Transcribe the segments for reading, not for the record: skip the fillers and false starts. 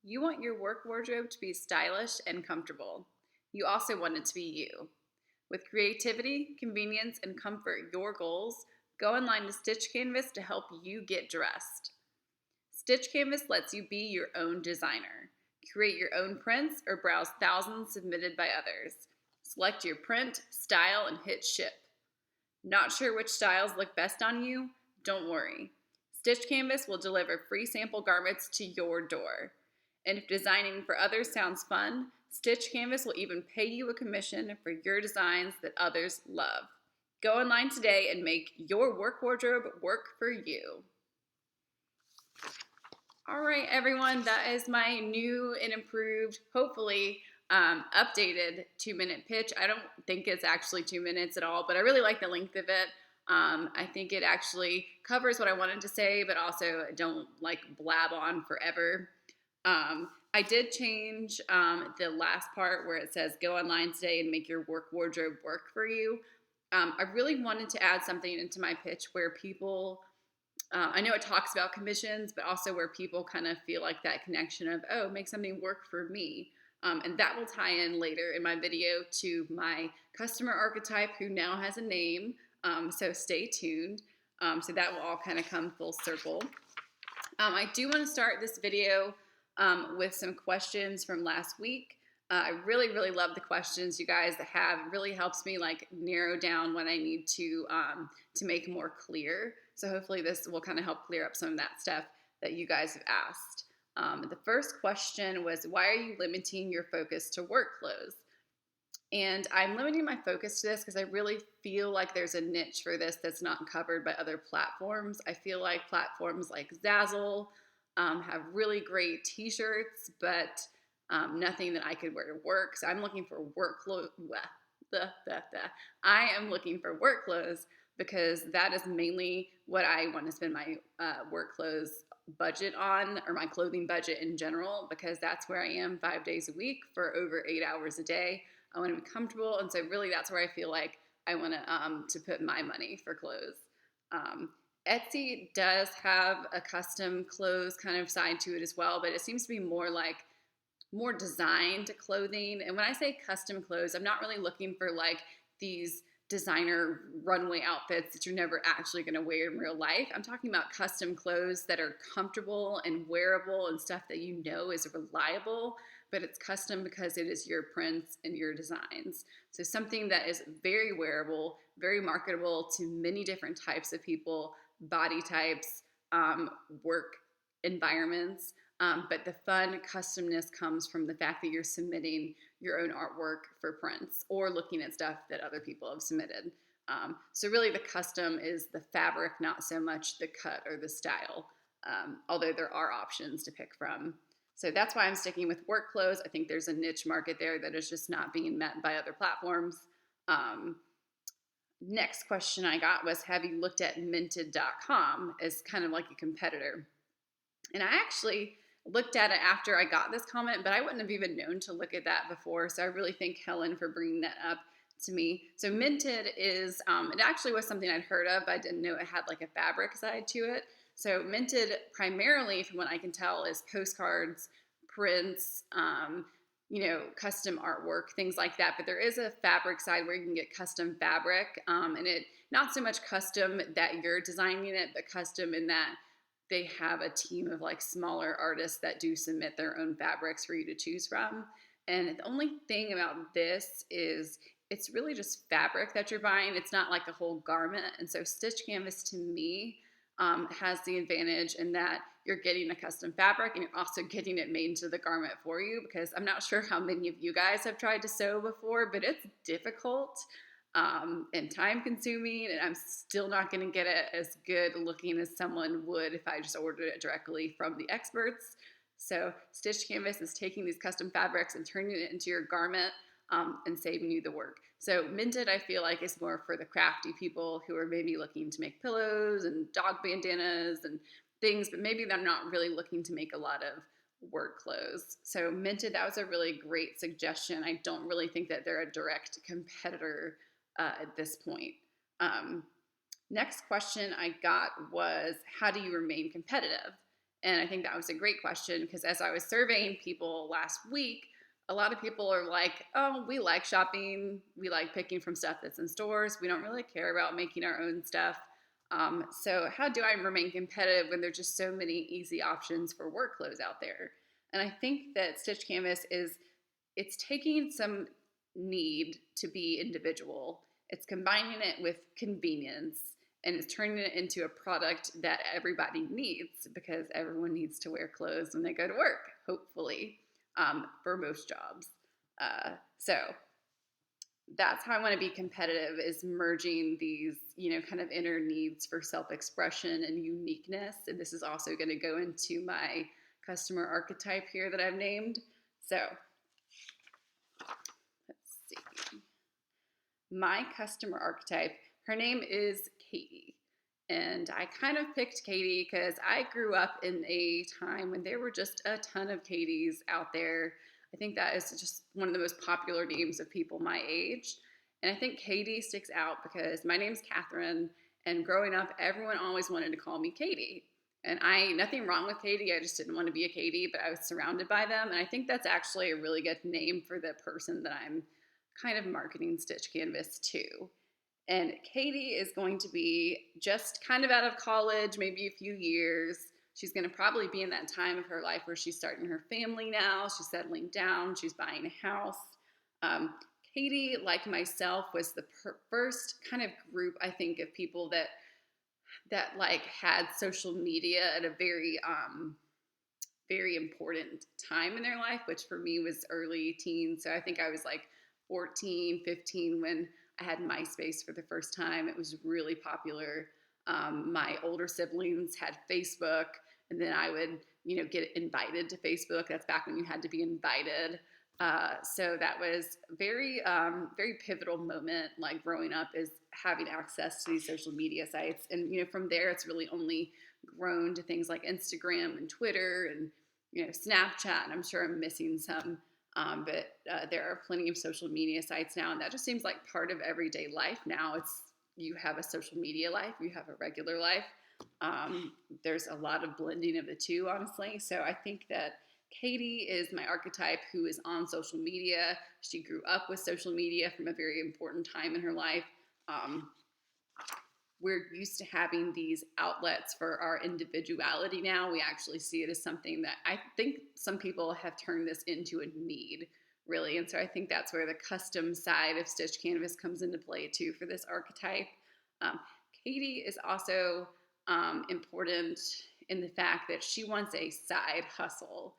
You want your work wardrobe to be stylish and comfortable. You also want it to be you. With creativity, convenience, and comfort your goals, go online to Stitch Canvas to help you get dressed. Stitch Canvas lets you be your own designer. Create your own prints or browse thousands submitted by others. Select your print, style, and hit ship. Not sure which styles look best on you? Don't worry. Stitch Canvas will deliver free sample garments to your door. And if designing for others sounds fun, Stitch Canvas will even pay you a commission for your designs that others love. Go online today and make your work wardrobe work for you. All right, everyone, that is my new and improved, hopefully updated 2-minute pitch. I don't think it's actually 2 minutes at all, but I really like the length of it. I think it actually covers what I wanted to say, but also don't like blab on forever. I did change the last part where it says go online today and make your work wardrobe work for you. I really wanted to add something into my pitch where people I know it talks about commissions, but also where people kind of feel like that connection of, oh, make something work for me. And that will tie in later in my video to my customer archetype who now has a name. So stay tuned. So that will all kind of come full circle. I do want to start this video with some questions from last week. I really, really love the questions you guys have. It really helps me like narrow down what I need to make more clear. So hopefully this will kind of help clear up some of that stuff that you guys have asked. The first question was, why are you limiting your focus to work clothes? And I'm limiting my focus to this because I really feel like there's a niche for this that's not covered by other platforms. I feel like platforms like Zazzle have really great t-shirts, but nothing that I could wear to work. So I'm looking for work clothes. I am looking for work clothes because that is mainly what I want to spend my work clothes budget on, or my clothing budget in general, because that's where I am 5 days a week for over 8 hours a day. I want to be comfortable, and so really that's where I feel like I want to put my money for clothes. Etsy does have a custom clothes kind of side to it as well, but it seems to be more designed clothing. And when I say custom clothes, I'm not really looking for like these designer runway outfits that you're never actually going to wear in real life. I'm talking about custom clothes that are comfortable and wearable and stuff that you know is reliable, but it's custom because it is your prints and your designs. So something that is very wearable, very marketable to many different types of people, body types, work environments. But the fun customness comes from the fact that you're submitting your own artwork for prints or looking at stuff that other people have submitted. So really the custom is the fabric, not so much the cut or the style, although there are options to pick from. So that's why I'm sticking with work clothes. I think there's a niche market there that is just not being met by other platforms. Next question I got was, have you looked at minted.com as kind of like a competitor? And I actually looked at it after I got this comment, but I wouldn't have even known to look at that before. So I really thank Helen for bringing that up to me. So Minted is, it actually was something I'd heard of, but I didn't know it had like a fabric side to it. So Minted primarily, from what I can tell, is postcards, prints, custom artwork, things like that. But there is a fabric side where you can get custom fabric, and it not so much custom that you're designing it, but custom in that they have a team of like smaller artists that do submit their own fabrics for you to choose from. And the only thing about this is it's really just fabric that you're buying. It's not like a whole garment. And so Stitch Canvas to me has the advantage in that you're getting a custom fabric and you're also getting it made into the garment for you, because I'm not sure how many of you guys have tried to sew before, but it's difficult and time consuming, and I'm still not going to get it as good looking as someone would if I just ordered it directly from the experts. So Stitch Canvas is taking these custom fabrics and turning it into your garment and saving you the work. So Minted, I feel like, is more for the crafty people who are maybe looking to make pillows and dog bandanas and things, but maybe they're not really looking to make a lot of work clothes. So Minted, that was a really great suggestion. I don't really think that they're a direct competitor at this point. Next question I got was, how do you remain competitive? And I think that was a great question because as I was surveying people last week, a lot of people are like, oh, we like shopping. We like picking from stuff that's in stores. We don't really care about making our own stuff. So, how do I remain competitive when there's just so many easy options for work clothes out there? And I think that Stitch Canvas it's taking some need to be individual, it's combining it with convenience, and it's turning it into a product that everybody needs because everyone needs to wear clothes when they go to work, hopefully, for most jobs. So that's how I want to be competitive, is merging these, kind of inner needs for self-expression and uniqueness. And this is also going to go into my customer archetype here that I've named. So let's see. My customer archetype, her name is Katie. And I kind of picked Katie because I grew up in a time when there were just a ton of Katies out there. I think that is just one of the most popular names of people my age. And I think Katie sticks out because my name's Catherine, and growing up, everyone always wanted to call me Katie. And nothing wrong with Katie, I just didn't want to be a Katie, but I was surrounded by them. And I think that's actually a really good name for the person that I'm kind of marketing Stitch Canvas to. And Katie is going to be just kind of out of college, maybe a few years. She's going to probably be in that time of her life where she's starting her family now. She's settling down. She's buying a house. Katie, like myself, was the first kind of group, I think, of people that like had social media at a very important time in their life, which for me was early teens. So I think I was like 14, 15 when I had MySpace for the first time. It was really popular. My older siblings had Facebook, and then I would, get invited to Facebook. That's back when you had to be invited. So that was very pivotal moment, like growing up, is having access to these social media sites. And, from there, it's really only grown to things like Instagram and Twitter and, Snapchat. And I'm sure I'm missing some. But there are plenty of social media sites now, and that just seems like part of everyday life now. You have a social media life, you have a regular life. There's a lot of blending of the two, honestly. So I think that Katie is my archetype, who is on social media. She grew up with social media from a very important time in her life. We're used to having these outlets for our individuality now. We actually see it as something that I think some people have turned this into a need, really. And so I think that's where the custom side of Stitch Canvas comes into play too for this archetype. Katie is also important in the fact that she wants a side hustle.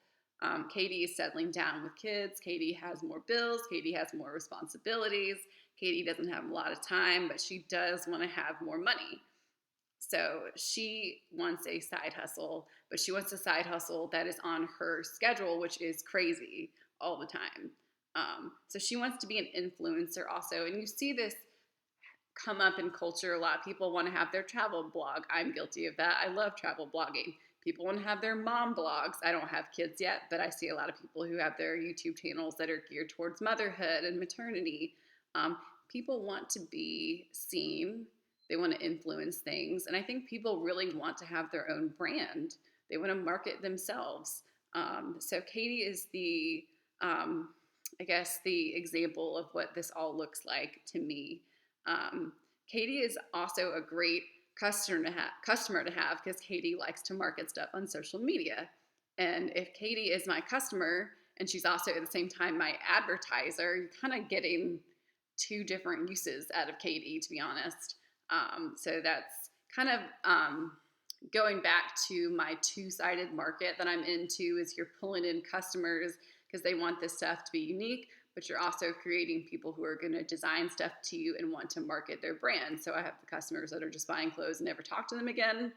Katie is settling down with kids. Katie has more bills. Katie has more responsibilities. Katie doesn't have a lot of time, but she does want to have more money. So she wants a side hustle, but she wants a side hustle that is on her schedule, which is crazy all the time. So she wants to be an influencer also. And you see this come up in culture a lot. People want to have their travel blog. I'm guilty of that. I love travel blogging. People want to have their mom blogs. I don't have kids yet, but I see a lot of people who have their YouTube channels that are geared towards motherhood and maternity. People want to be seen. They want to influence things. And I think people really want to have their own brand. They want to market themselves. So Katie is I guess, the example of what this all looks like to me. Katie is also a great customer to have because Katie likes to market stuff on social media. And if Katie is my customer and she's also at the same time my advertiser, you're kind of getting two different uses out of Katie, to be honest. So that's kind of going back to my two-sided market that I'm into, is you're pulling in customers because they want this stuff to be unique, but you're also creating people who are going to design stuff to you and want to market their brand. So I have the customers that are just buying clothes and never talk to them again.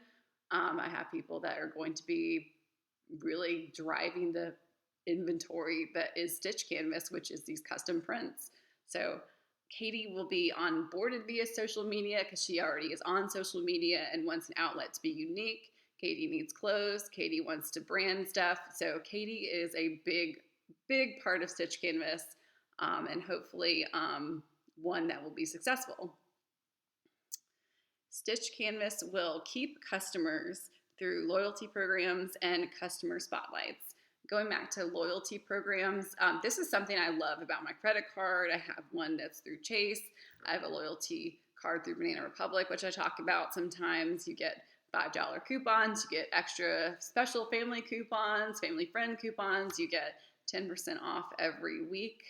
I have people that are going to be really driving the inventory that is Stitch Canvas, which is these custom prints. So Katie will be onboarded via social media because she already is on social media and wants an outlet to be unique. Katie needs clothes. Katie wants to brand stuff. So Katie is a big part of Stitch Canvas, and hopefully one that will be successful. Stitch Canvas will keep customers through loyalty programs and customer spotlights. Going back to loyalty programs, this is something I love about my credit card. I have one that's through Chase. I have a loyalty card through Banana Republic, which I talk about sometimes. You get $5 coupons, you get extra special family coupons, family friend coupons, you get 10% off every week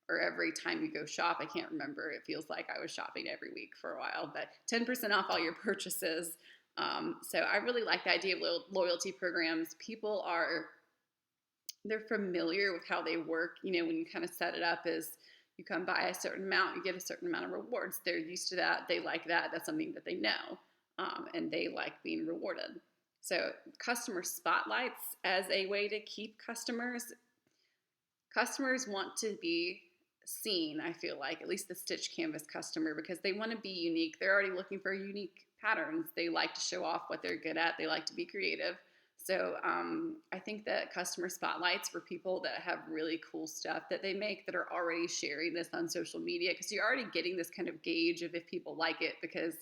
or every time you go shop. I can't remember. It feels like I was shopping every week for a while, but 10% off all your purchases. So I really like the idea of loyalty programs. People they're familiar with how they work. You know, when you kind of set it up as you come by a certain amount, you get a certain amount of rewards. They're used to that. They like that. That's something that they know, and they like being rewarded. So customer spotlights as a way to keep customers. Customers want to be seen, I feel like, at least the Stitch Canvas customer, because they want to be unique. They're already looking for unique patterns. They like to show off what they're good at. They like to be creative. So I think that customer spotlights for people that have really cool stuff that they make that are already sharing this on social media, because you're already getting this kind of gauge of if people like it, because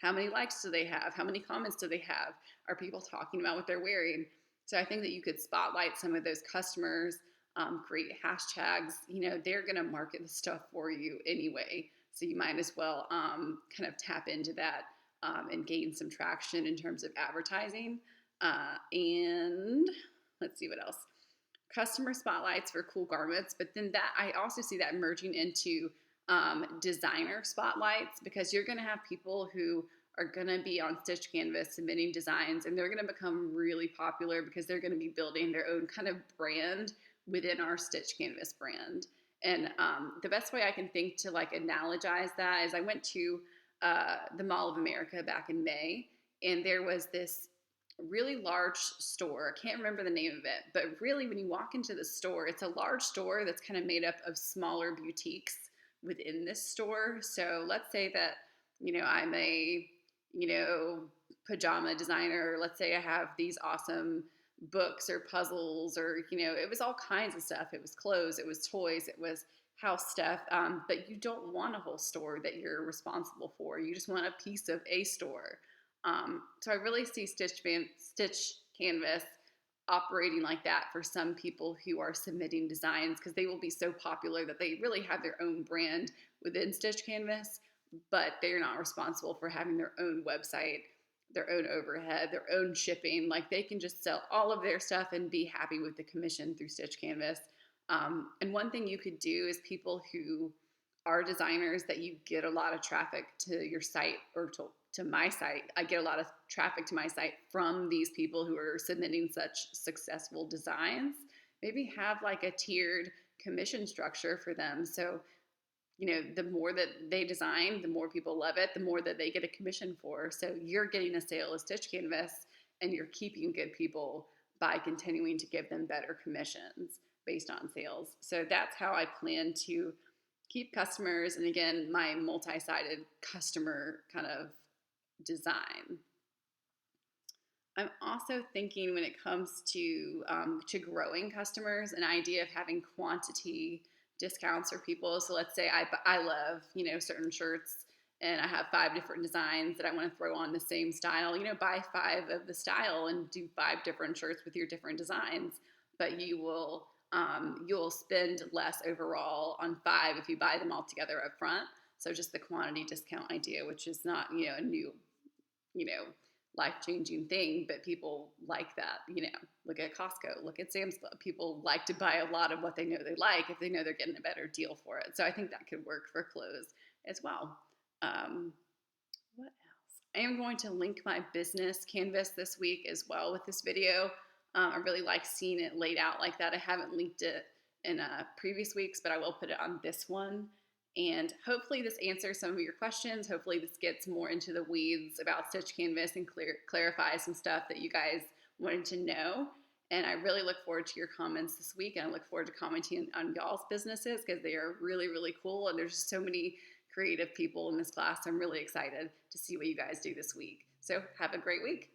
how many likes do they have? How many comments do they have? Are people talking about what they're wearing? So I think that you could spotlight some of those customers, create hashtags. You know, they're going to market the stuff for you anyway. So you might as well kind of tap into that and gain some traction in terms of advertising. And let's see what else. Customer spotlights for cool garments, but then that I also see that merging into designer spotlights, because you're going to have people who are going to be on Stitch Canvas submitting designs, and they're going to become really popular because they're going to be building their own kind of brand within our Stitch Canvas brand. And the best way I can think to like analogize that is I went to the Mall of America back in May, and there was this really large store. I can't remember the name of it, but really when you walk into the store, it's a large store that's kind of made up of smaller boutiques within this store. So let's say that, you know, I'm a, you know, pajama designer. Let's say I have these awesome books or puzzles, or, you know, it was all kinds of stuff. It was clothes, it was toys, it was house stuff. But you don't want a whole store that you're responsible for. You just want a piece of a store. So I really see Stitch Canvas operating like that for some people who are submitting designs, because they will be so popular that they really have their own brand within Stitch Canvas, but they're not responsible for having their own website, their own overhead, their own shipping. Like they can just sell all of their stuff and be happy with the commission through Stitch Canvas. And one thing you could do is people who are designers that you get a lot of traffic to your site or to my site. I get a lot of traffic to my site from these people who are submitting such successful designs. Maybe have like a tiered commission structure for them. So, you know, the more that they design, the more people love it, the more that they get a commission for. So you're getting a sale of Stitch Canvas, and you're keeping good people by continuing to give them better commissions based on sales. So that's how I plan to keep customers, and again, my multi-sided customer kind of design. I'm also thinking when it comes to growing customers, an idea of having quantity discounts for people. So let's say I love, you know, certain shirts, and I have 5 different designs that I want to throw on the same style. You know, buy 5 of the style and do 5 different shirts with your different designs, but you'll spend less overall on 5 if you buy them all together up front. So just the quantity discount idea, which is not, you know, a new, you know, life-changing thing, but people like that. You know, look at Costco, look at Sam's Club. People like to buy a lot of what they know they like if they know they're getting a better deal for it. So I think that could work for clothes as well. What else? I am going to link my business canvas this week as well with this video. I really like seeing it laid out like that. I haven't linked it in previous weeks, but I will put it on this one. And hopefully this answers some of your questions. Hopefully this gets more into the weeds about Stitch Canvas and clarifies some stuff that you guys wanted to know. And I really look forward to your comments this week, and I look forward to commenting on y'all's businesses, because they are really, really cool. And there's just so many creative people in this class. I'm really excited to see what you guys do this week. So have a great week.